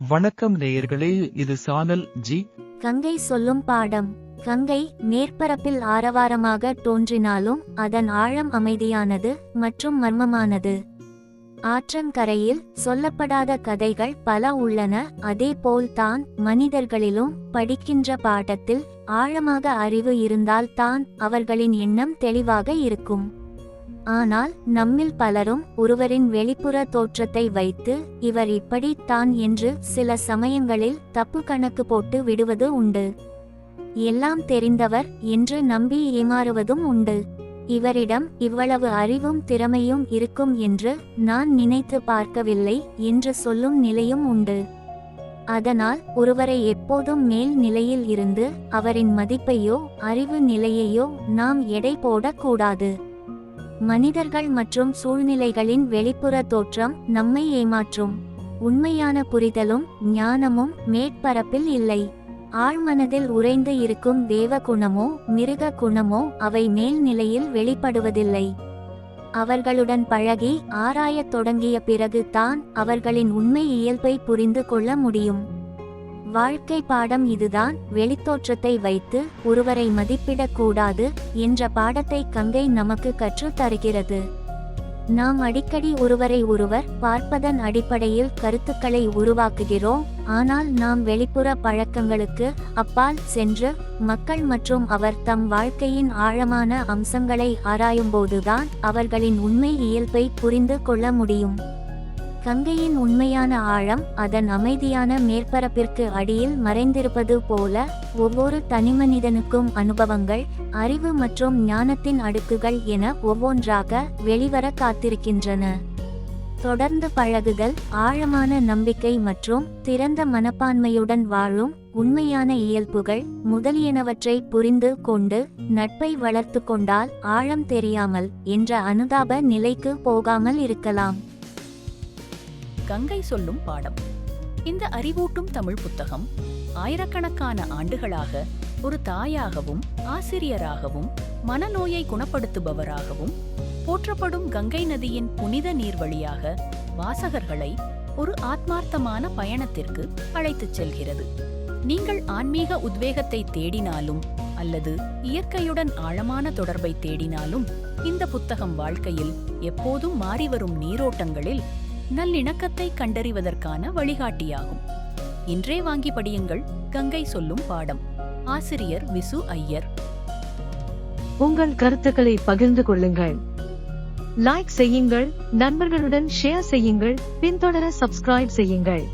வணக்கம் நேயர்களே, இது சானல் ஜி. கங்கை சொல்லும் பாடம். கங்கை மேற்பரப்பில் ஆரவாரமாக தோன்றினாலும் அதன் ஆழம் அமைதியானது மற்றும் மர்மமானது. ஆற்றங்கரையில் சொல்லப்படாத கதைகள் பல உள்ளன. அதேபோல் தான் மனிதர்களிலும் படிக்கின்ற பாடத்தில் ஆழமாக அறிவு இருந்தால் தான் அவர்களின் எண்ணம் தெளிவாக இருக்கும். ஆனால் நம்மில் பலரும் ஒருவரின் வெளிப்புற தோற்றத்தை வைத்து இவர் இப்படி தான் என்று சில சமயங்களில் தப்பு கணக்கு போட்டு விடுவது உண்டு. எல்லாம் தெரிந்தவர் என்று நம்பி ஏமாறுவதும் உண்டு. இவரிடம் இவ்வளவு அறிவும் திறமையும் இருக்கும் என்று நான் நினைத்து பார்க்கவில்லை என்று சொல்லும் நிலையும் உண்டு. அதனால் ஒருவரை எப்போதும் மேல் நிலையில் இருந்து அவரின் மதிப்பையோ அறிவு நிலையையோ நாம் எடை போடக்கூடாது. மனிதர்கள் மற்றும் சூழ்நிலைகளின் வெளிப்புற தோற்றம் நம்மை ஏமாற்றும். உண்மையான புரிதலும் ஞானமும் மேற்பரப்பில் இல்லை. ஆழ்மனதில் உறைந்து இருக்கும் தேவ குணமோ மிருக குணமோ அவை மேல்நிலையில் வெளிப்படுவதில்லை. அவர்களுடன் பழகி ஆராயத் தொடங்கிய பிறகு தான் அவர்களின் உண்மை இயல்பை புரிந்து கொள்ள முடியும். வாழ்க்கை பாடம் இதுதான். வெளித்தோற்றத்தை வைத்து ஒருவரை மதிப்பிடக்கூடாது என்ற பாடத்தை கங்கை நமக்கு கற்றுத் தருகிறது. நாம் அடிக்கடி ஒருவரை ஒருவர் பார்ப்பதன் அடிப்படையில் கருத்துக்களை உருவாக்குகிறோம். ஆனால் நாம் வெளிப்புற பழக்கங்களுக்கு அப்பால் சென்று மக்கள் மற்றும் அவர் தம் வாழ்க்கையின் ஆழமான அம்சங்களை ஆராயும்போதுதான் அவர்களின் உண்மை இயல்பை புரிந்து கொள்ள முடியும். கங்கையின் உண்மையான ஆழம் அதன் அமைதியான மேற்பரப்பிற்கு அடியில் மறைந்திருப்பது போல ஒவ்வொரு தனிமனிதனுக்கும் அனுபவங்கள், அறிவு மற்றும் ஞானத்தின் அடுக்குகள் என ஒவ்வொன்றாக வெளிவர காத்திருக்கின்றன. தொடர்ந்து பழகுதல், ஆழமான நம்பிக்கை மற்றும் திறந்த மனப்பான்மையுடன் வாழும் உண்மையான இயல்புகள் முதலியனவற்றை புரிந்து கொண்டு நட்பை வளர்த்து கொண்டால் ஆழம் தெரியாமல் என்ற அனுதாப நிலைக்கு போகாமல் இருக்கலாம். கங்கை சொல்லும் பாடம். இந்த அறிவூட்டும் தமிழ் புத்தகம் ஆயிரக்கணக்கான ஆண்டுகளாக ஒரு தாயாகவும் ஆசிரியராகவும் மனநோயை குணப்படுத்துபவராகவும் போற்றப்படும் கங்கை நதியின் புனித நீர் வழியாக வாசகர்களை ஒரு ஆத்மார்த்தமான பயணத்திற்கு அழைத்துச் செல்கிறது. நீங்கள் ஆன்மீக உத்வேகத்தை தேடினாலும் அல்லது இயற்கையுடன் ஆழமான தொடர்பை தேடினாலும் இந்த புத்தகம் வாழ்க்கையில் எப்போதும் மாறிவரும் நீரோட்டங்களில் நல்லிணக்கத்தை கண்டறிவதற்கான வழிகாட்டியாகும். இன்றே வாங்கி படியுங்கள். கங்கை சொல்லும் பாடம். ஆசிரியர் விசு ஐயர். உங்கள் கருத்துக்களை பகிர்ந்து கொள்ளுங்கள். லைக் செய்யுங்கள், நண்பர்களுடன் ஷேர் செய்யுங்கள், பின்தொடர சப்ஸ்கிரைப் செய்யுங்கள்.